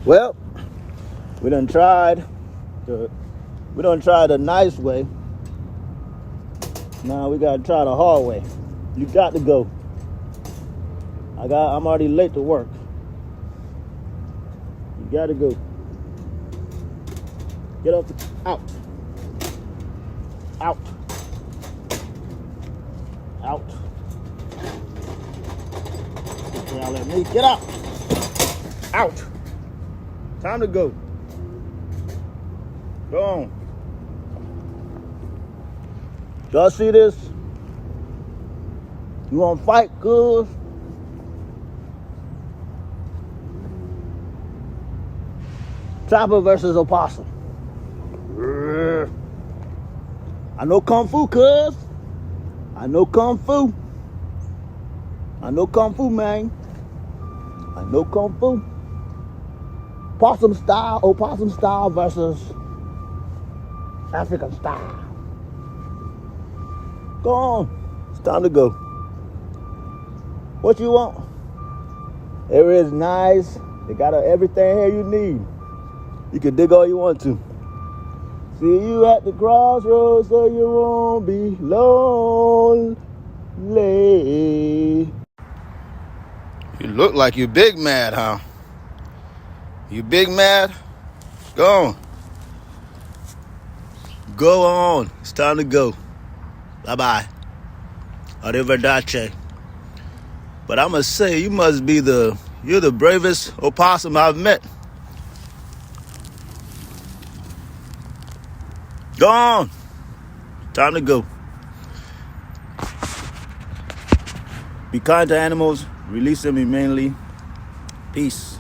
Well, we done tried the nice way. Now we gotta try the hard way. You got to go. I'm already late to work. You gotta go. Get up, out. Out. Out. Now let me get out. Out. Time to go. Go on. Y'all see this? You wanna fight, cuz? Chopper versus Opossum. I know Kung Fu, cuz. I know Kung Fu. I know Kung Fu, man. I know Kung Fu. Opossum style versus African style. Go on. It's time to go. What you want? Area is nice. They got everything here you need. You can dig all you want to. See you at the crossroads so you won't be lonely. You look like you big mad, huh? You big mad? Go on. Go on. It's time to go. Bye-bye. Arrivederci. But I must say, you're the bravest opossum I've met. Go on. Time to go. Be kind to animals. Release them humanely. Peace.